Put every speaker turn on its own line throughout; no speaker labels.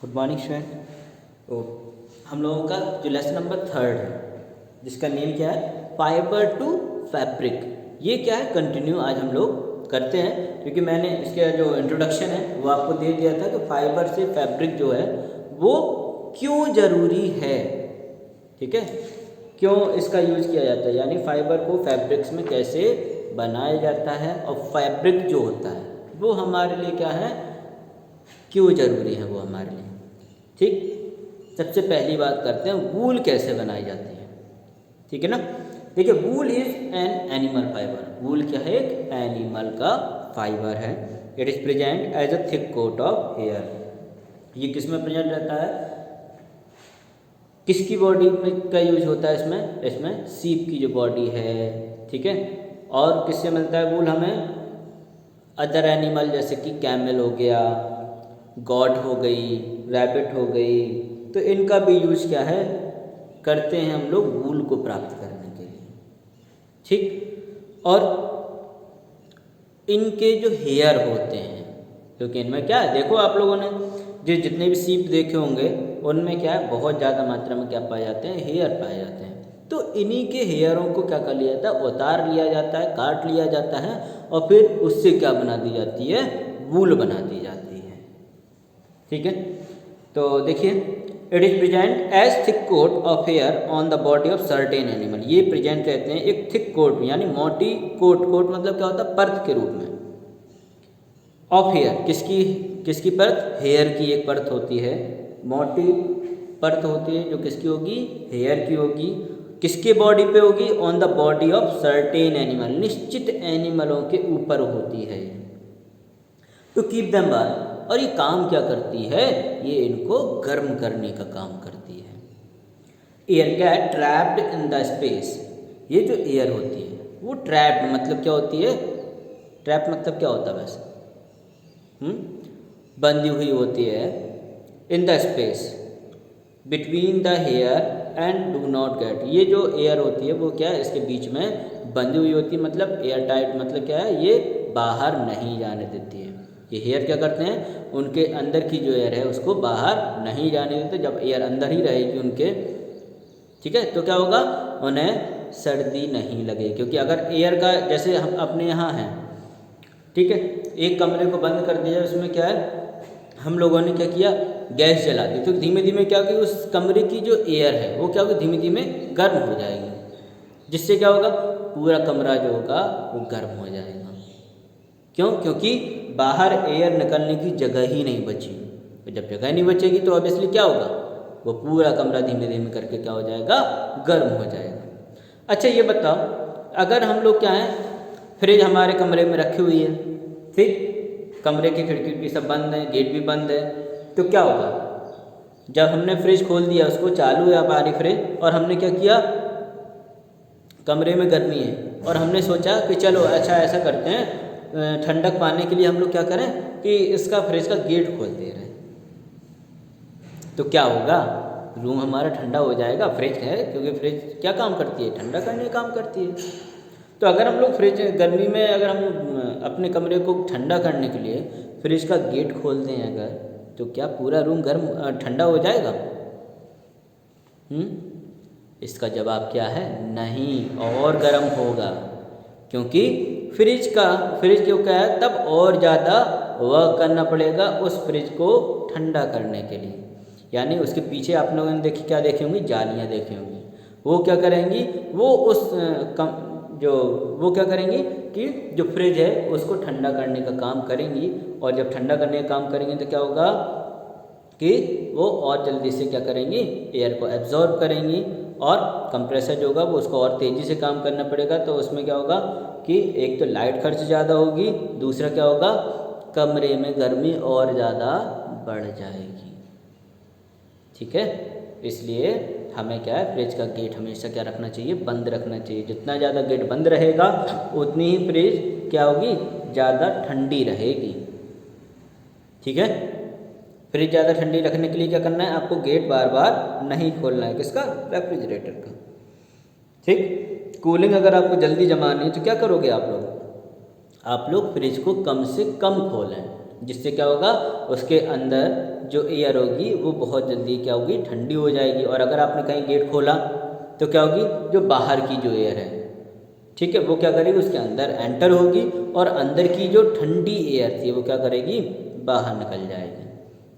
Good morning student. तो हम लोगों का जो लेसन नंबर 3 है जिसका नेम क्या है, फाइबर टू फैब्रिक। ये क्या है, कंटिन्यू आज हम लोग करते हैं, क्योंकि मैंने इसका जो इंट्रोडक्शन है वो आपको दे दिया था कि फाइबर से फैब्रिक जो है वो क्यों ज़रूरी है। ठीक है, क्यों इसका यूज़ किया जाता है, यानी फाइबर को फैब्रिक्स में कैसे बनाया जाता है, और फैब्रिक जो होता है वो हमारे लिए क्या है, क्यों ज़रूरी है वो हमारे लिए। ठीक, सबसे पहली बात करते हैं वूल कैसे बनाई जाती है। ठीक है ना। देखिए, wool is an animal fibre. Wool क्या है, एक एनिमल का फाइबर है। It is present as a thick coat of hair. ये किस में प्रेजेंट रहता है, किसकी बॉडी में का यूज होता है इसमें, इसमें सीप की जो बॉडी है। ठीक है, और किससे मिलता है वूल हमें, अदर एनिमल जैसे कि कैमल हो गया, गॉट हो गई, रैबिट हो गई, तो इनका भी यूज क्या है करते हैं हम लोग वूल को प्राप्त करने के लिए। ठीक, और इनके जो हेयर होते हैं, क्योंकि इनमें क्या है, देखो आप लोगों ने जो जितने भी सीप देखे होंगे उनमें क्या है, बहुत ज़्यादा मात्रा में क्या पाए जाते हैं, हेयर पाए जाते हैं। तो इन्हीं के हेयरों को क्या कर लिया जाता है, उतार लिया जाता है, काट लिया जाता है, और फिर उससे क्या बना दी जाती है, वूल बना दी जाती है। ठीक है, तो देखिए, it is present as thick coat of hair on the body of certain animal. ये प्रेजेंट रहते हैं एक थिक कोट यानी मोटी कोट। कोट मतलब क्या होता है, परत के रूप में। ऑफ हेयर, किसकी किसकी परत, हेयर की एक परत होती है, मोटी परत होती है जो किसकी होगी, हेयर की होगी। किसके बॉडी पे होगी, on the body of certain animal, निश्चित एनिमलों के ऊपर होती है। टू कीप देम वार्म, और ये काम क्या करती है, ये इनको गर्म करने का काम करती है। एयर क्या है, ट्रैप्ड इन द स्पेस। ये जो एयर होती है वो ट्रैप्ड मतलब क्या होती है, ट्रैप मतलब क्या होता है वैसे, बंधी हुई होती है, in the space between the hair and do not get. ये जो एयर होती है वो क्या है, इसके बीच में बंधी हुई होती है, मतलब एयर टाइट मतलब क्या है, ये बाहर नहीं जाने देती है। ये हेयर क्या करते हैं, उनके अंदर की जो एयर है उसको बाहर नहीं जाने देते। जब एयर अंदर ही रहेगी उनके, ठीक है, तो क्या होगा, उन्हें सर्दी नहीं लगेगी। क्योंकि अगर एयर का, जैसे हम अपने यहाँ हैं, ठीक है, एक कमरे को बंद कर दिया, उसमें क्या है, हम लोगों ने क्या किया, गैस जला दी, तो धीमे धीमे क्या होगी, उस कमरे की जो एयर है वो क्या होगी, धीमे धीमे गर्म हो जाएगी, जिससे क्या होगा, पूरा कमरा जो होगा वो गर्म हो जाएगा। क्यों, क्योंकि बाहर एयर निकलने की जगह ही नहीं बची। तो जब जगह नहीं बचेगी तो ऑब्वियसली क्या होगा, वो पूरा कमरा धीमे धीमे करके क्या हो जाएगा, गर्म हो जाएगा। अच्छा ये बताओ, अगर हम लोग क्या है, फ्रिज हमारे कमरे में रखी हुई है, ठीक, कमरे की खिड़की भी सब बंद है, गेट भी बंद है, तो क्या होगा, जब हमने फ्रिज खोल दिया, उसको चालू है हमारी फ्रिज, और हमने क्या किया, कमरे में गर्मी है, और हमने सोचा कि चलो अच्छा ऐसा करते हैं, ठंडक पाने के लिए हम लोग क्या करें कि इसका फ्रिज का गेट खोल दे रहे हैं, तो क्या होगा, रूम हमारा ठंडा हो जाएगा। फ्रिज है, क्योंकि फ्रिज क्या काम करती है, ठंडा करने का काम करती है। तो अगर हम लोग फ्रिज गर्मी में, अगर हम अपने कमरे को ठंडा करने के लिए फ्रिज का गेट खोल दें अगर, तो क्या पूरा रूम गर्म ठंडा हो जाएगा? इसका जवाब क्या है, नहीं, और गर्म होगा। क्योंकि फ्रिज क्यों क्या है, तब और ज़्यादा वर्क करना पड़ेगा उस फ्रिज को ठंडा करने के लिए। यानी उसके पीछे आप लोगों ने क्या देखी होंगी, जालियाँ देखी होंगी। वो क्या करेंगी, वो वो क्या करेंगी कि जो फ्रिज है उसको ठंडा करने का काम करेंगी, और जब ठंडा करने का काम करेंगे तो क्या होगा कि वो और जल्दी से क्या करेंगी, एयर को एब्जॉर्ब करेंगी, और कंप्रेसर जो होगा वो उसको और तेज़ी से काम करना पड़ेगा। तो उसमें क्या होगा कि एक तो लाइट खर्च ज़्यादा होगी, दूसरा क्या होगा, कमरे में गर्मी और ज़्यादा बढ़ जाएगी। ठीक है, इसलिए हमें क्या है, फ्रिज का गेट हमेशा क्या रखना चाहिए, बंद रखना चाहिए। जितना ज़्यादा गेट बंद रहेगा उतनी ही फ्रिज क्या होगी, ज़्यादा ठंडी रहेगी। ठीक है, फ्रिज ज़्यादा ठंडी रखने के लिए क्या करना है, आपको गेट बार बार नहीं खोलना है, किसका, रेफ्रिजरेटर का। ठीक, कूलिंग अगर आपको जल्दी जमानी है तो क्या करोगे आप लोग फ्रिज को कम से कम खोलें, जिससे क्या होगा, उसके अंदर जो एयर होगी वो बहुत जल्दी क्या होगी, ठंडी हो जाएगी। और अगर आपने कहीं गेट खोला तो क्या होगी, जो बाहर की जो एयर है, ठीक है, वो क्या करेगी, उसके अंदर एंटर होगी और अंदर की जो ठंडी एयर थी वो क्या करेगी, बाहर निकल जाएगी।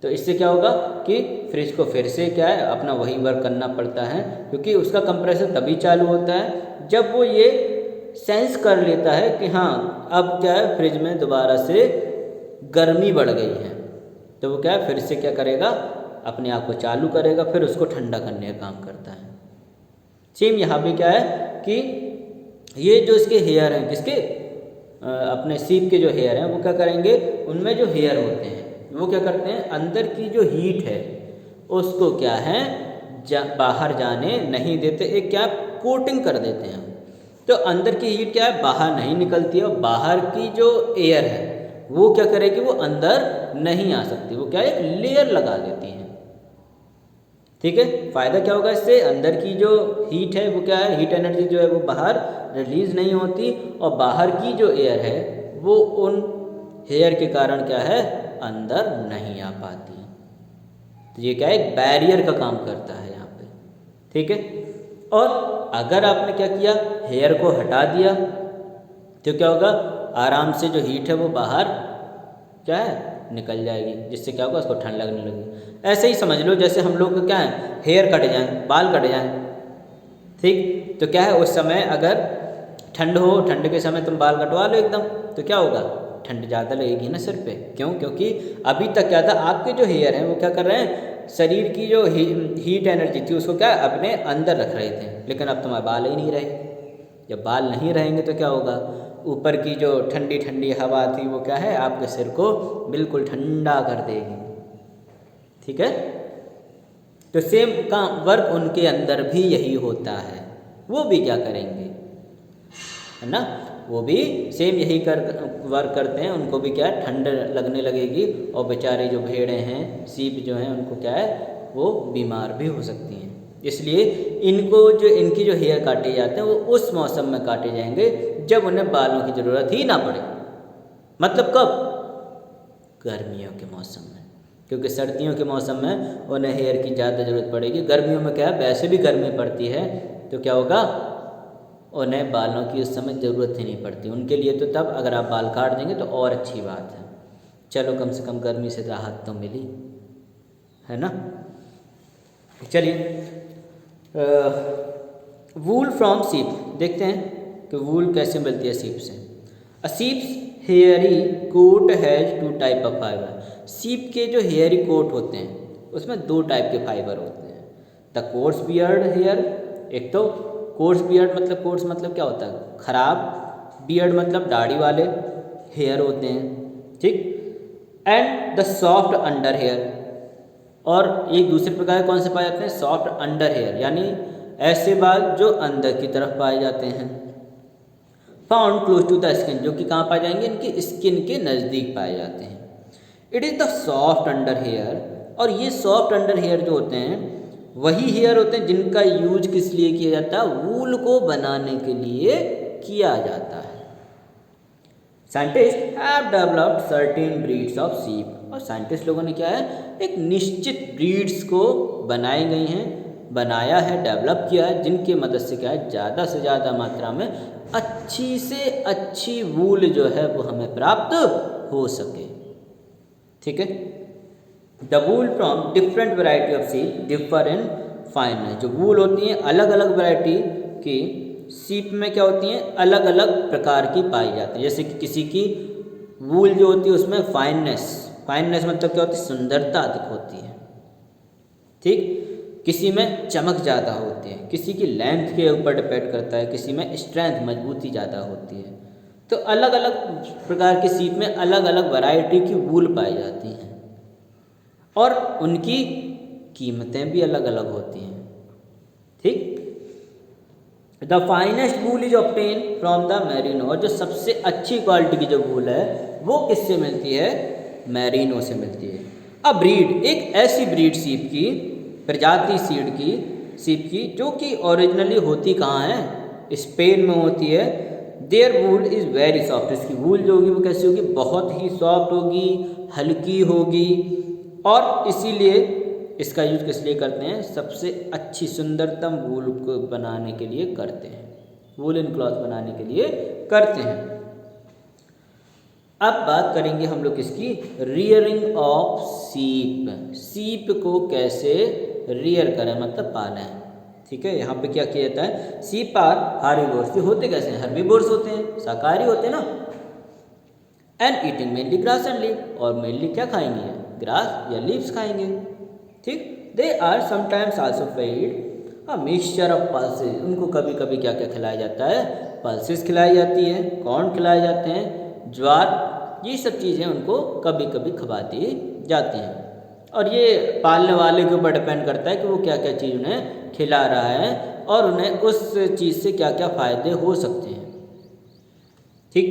तो इससे क्या होगा कि फ्रिज को फिर से क्या है, अपना वही वर्क करना पड़ता है, क्योंकि उसका कंप्रेसर तभी चालू होता है जब वो ये सेंस कर लेता है कि हाँ अब क्या है, फ्रिज में दोबारा से गर्मी बढ़ गई है, तो वो क्या है, फिर से क्या करेगा, अपने आप को चालू करेगा, फिर उसको ठंडा करने का काम करता है। सेम यहाँ पे क्या है कि ये जो इसके हेयर हैं, किसके, अपने सीप के जो हेयर हैं, वो क्या करेंगे, उनमें जो हेयर होते हैं वो क्या करते हैं, अंदर की जो हीट है उसको क्या है, बाहर जाने नहीं देते, एक क्या कोटिंग कर देते हैं। तो अंदर की हीट क्या है, बाहर नहीं निकलती है, और बाहर की जो एयर है वो क्या करेगी, वो अंदर नहीं आ सकती, वो क्या एक लेयर लगा देती है। ठीक है, फ़ायदा क्या होगा इससे, अंदर की जो हीट है वो क्या है, हीट एनर्जी जो है वो बाहर रिलीज नहीं होती, और बाहर की जो एयर है वो उन हेयर के कारण क्या है, अंदर नहीं आ पाती। तो ये क्या है, एक बैरियर का काम करता है यहाँ पे। ठीक है, और अगर आपने क्या किया, हेयर को हटा दिया, तो क्या होगा, आराम से जो हीट है वो बाहर क्या है, निकल जाएगी, जिससे क्या होगा, उसको ठंड लगने लगेगी। ऐसे ही समझ लो जैसे हम लोग क्या है, हेयर कट जाएं, बाल कट जाएं, ठीक, तो क्या है, उस समय अगर ठंड हो, ठंड के समय तुम बाल कटवा लो एकदम, तो क्या होगा, ठंड ज़्यादा लगेगी ना सिर पे। क्यों, क्योंकि अभी तक क्या था, आपके जो हेयर हैं वो क्या कर रहे हैं, शरीर की जो हीट एनर्जी थी उसको क्या अपने अंदर रख रहे थे, लेकिन अब तुम्हारे बाल ही नहीं रहे। जब बाल नहीं रहेंगे तो क्या होगा, ऊपर की जो ठंडी ठंडी हवा थी वो क्या है, आपके सिर को बिल्कुल ठंडा कर देगी। ठीक है, तो सेम का वर्क उनके अंदर भी यही होता है, वो भी क्या करेंगे, है ना, वो भी सेम यही वर्क करते हैं, उनको भी क्या है, ठंड लगने लगेगी, और बेचारे जो भेड़ें हैं, सीप जो हैं, उनको क्या है, वो बीमार भी हो सकती हैं। इसलिए इनको जो इनकी जो हेयर काटे जाते हैं वो उस मौसम में काटे जाएंगे जब उन्हें बालों की ज़रूरत ही ना पड़े। मतलब कब, गर्मियों के मौसम में, क्योंकि सर्दियों के मौसम में उन्हें हेयर की ज़्यादा ज़रूरत पड़ेगी। गर्मियों में क्या है, वैसे भी गर्मी पड़ती है, तो क्या होगा, उन्हें बालों की उस समय ज़रूरत ही नहीं पड़ती उनके लिए। तो तब अगर आप बाल काट देंगे तो और अच्छी बात है, चलो कम से कम गर्मी से राहत तो मिली, है ना। चलिए, वूल फ्रॉम सीप देखते हैं कि वूल कैसे मिलती है सीप से। A sheep's hairy coat has two type of fibre. Sheep के जो हेयरी कोट होते हैं उसमें दो टाइप के फाइबर होते हैं। द कोर्स बियर्ड हेयर, एक तो कोर्स बियर्ड मतलब, कोर्स मतलब क्या होता है, खराब, बियर्ड मतलब दाढ़ी वाले हेयर होते हैं, ठीक। And the soft under hair, और एक दूसरे प्रकार कौन से पाए जाते हैं, सॉफ्ट अंडर हेयर, यानी ऐसे बाल जो अंदर की तरफ पाए जाते हैं। Found close to the skin, जो कि कहाँ पाए जाएंगे, इनकी स्किन के नज़दीक पाए जाते हैं। It is the soft under hair, और ये सॉफ्ट अंडर हेयर जो होते हैं वही हेयर होते हैं जिनका यूज किस लिए किया जाता है, वूल को बनाने के लिए किया जाता है। Scientist have developed certain breeds of सीप, और साइंटिस्ट लोगों ने क्या है, एक निश्चित ब्रीड्स को बनाई गई हैं, बनाया है, डेवलप किया है, जिनके मदद से क्या है, ज़्यादा से ज़्यादा मात्रा में अच्छी से अच्छी वूल जो है वो हमें प्राप्त हो सके। ठीक है, the wool from different variety of सीप डिफर इन फाइननेस, जो वूल होती हैं अलग अलग वैरायटी की सीप में क्या होती हैं, अलग अलग प्रकार की पाई जाती है। जैसे कि किसी की वूल जो होती है उसमें फाइननेस, फाइननेस मतलब क्या होती है, सुंदरता अधिक होती है, ठीक। किसी में चमक ज़्यादा होती है, किसी की लेंथ के ऊपर डिपेंड करता है, किसी में स्ट्रेंथ, मजबूती ज़्यादा होती है। तो अलग अलग प्रकार की सीप में अलग अलग वैरायटी की वूल पाई जाती हैं, और उनकी कीमतें भी अलग अलग होती हैं, ठीक। The finest wool is obtain from the merino, और जो सबसे अच्छी क्वालिटी की जो वूल है वो किससे मिलती है, मैरिनो से मिलती है। अ ब्रीड, एक ऐसी ब्रीड सीप की प्रजाति सीप की जो कि ओरिजिनली होती कहाँ है, स्पेन में होती है। Their wool is very soft, इसकी वूल जो होगी वो कैसी होगी, बहुत ही सॉफ्ट होगी, हल्की होगी, और इसीलिए इसका यूज किस लिए करते हैं, सबसे अच्छी सुंदरतम वूल को बनाने के लिए करते हैं, वूलन क्लॉथ बनाने के लिए करते हैं। अब बात करेंगे हम लोग किसकी, रियरिंग ऑफ सीप। सीप को कैसे रियर करें, मतलब पालें। ठीक है, यहाँ पे क्या किया जाता है, सीप आर हार्बिवोर्स, ये होते कैसे हैं, हर्बीवोर्स होते हैं, शाकाहारी होते हैं ना, and eating mainly grass and leaf, और मेनली क्या खाएंगे, ग्रास या लीव्स खाएंगे। ठीक, they are sometimes also fed a mixture of pulses, उनको कभी कभी क्या क्या खिलाया जाता है, पल्सेस खिलाई जाती है, कॉर्न खिलाए जाते हैं, ज्वार, ये सब चीज़ें उनको कभी कभी खवा दी जाती हैं। और ये पालने वाले के ऊपर डिपेंड करता है कि वो क्या क्या चीज़ उन्हें खिला रहा है और उन्हें उस चीज़ से क्या क्या फ़ायदे हो सकते हैं। ठीक,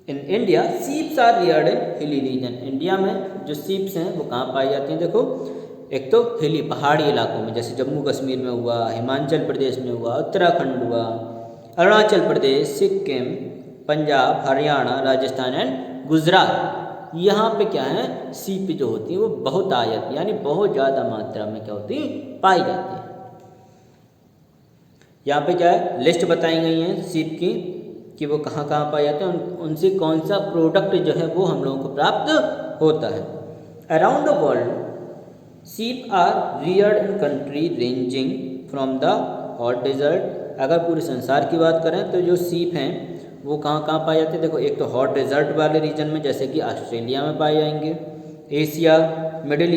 in India sheeps are reared in hilly region, India में जो सीप्स हैं वो कहाँ पाई जाती हैं, देखो एक तो हिली पहाड़ी इलाकों में, जैसे जम्मू कश्मीर में हुआ, हिमाचल प्रदेश में हुआ, उत्तराखंड हुआ, अरुणाचल प्रदेश, सिक्किम, पंजाब, हरियाणा, राजस्थान एंड गुजरात, यहाँ पे क्या है, सीप जो होती है वो बहुत आ जाती है, यानी बहुत ज़्यादा मात्रा में क्या होती है, पाई जाती है। यहाँ पे क्या है, लिस्ट बताई गई है सीप की कि वो कहाँ कहाँ पाए जाते हैं, उनसे कौन सा प्रोडक्ट जो है वो हम लोगों को प्राप्त होता है। Around the world sheep are reared in country ranging from the hot desert, अगर पूरे संसार की बात करें तो जो सीप हैं वो कहाँ कहाँ पाए जाते हैं, देखो एक तो हॉट डेजर्ट वाले रीजन में, जैसे कि ऑस्ट्रेलिया में पाए जाएंगे, Asia, middle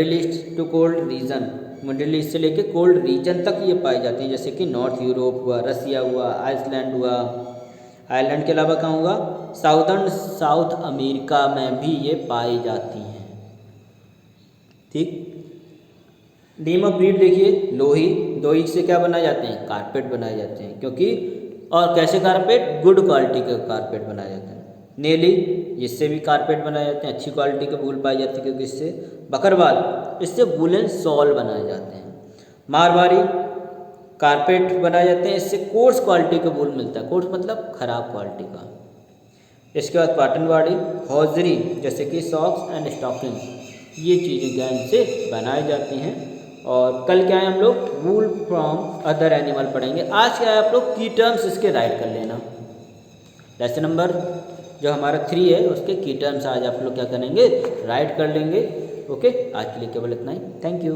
east to cold region, middle east से लेके कोल्ड रीजन तक ये पाए जाते हैं, जैसे कि नॉर्थ यूरोप हुआ, रसिया हुआ, आइसलैंड हुआ, आइलैंड के अलावा कहाँ होगा, साउथ अमेरिका में भी ये पाई जाती हैं। ठीक, नेम ऑफ ब्रीड देखिए, लोही, लोही से क्या बनाए जाते हैं, कारपेट बनाए जाते हैं, क्योंकि और कैसे कारपेट, गुड क्वालिटी के कारपेट बनाए जाते हैं। नेली, इससे भी कारपेट बनाए जाते हैं, अच्छी क्वालिटी के वूल पाई जाती है, क्योंकि इससे बकरवाल, इससे वूलन शॉल बनाए जाते हैं। मारवाड़ी, कारपेट बनाए जाते हैं, इससे कोर्स क्वालिटी का वूल मिलता है, कोर्स मतलब खराब क्वालिटी का। इसके बाद पाटनवाड़ी, हौजरी, जैसे कि सॉक्स एंड स्टॉकिंग, ये चीज़ें क्या इनसे बनाई जाती हैं। और कल क्या है, हम लोग वूल फ्रॉम अदर एनिमल पढ़ेंगे। आज क्या है, आप लोग की टर्म्स इसके राइट कर लेना। लेसन नंबर जो हमारा 3 है उसके की टर्म्स आज आप लोग क्या करेंगे, राइट कर लेंगे। ओके, आज के लिए केवल इतना ही, थैंक यू।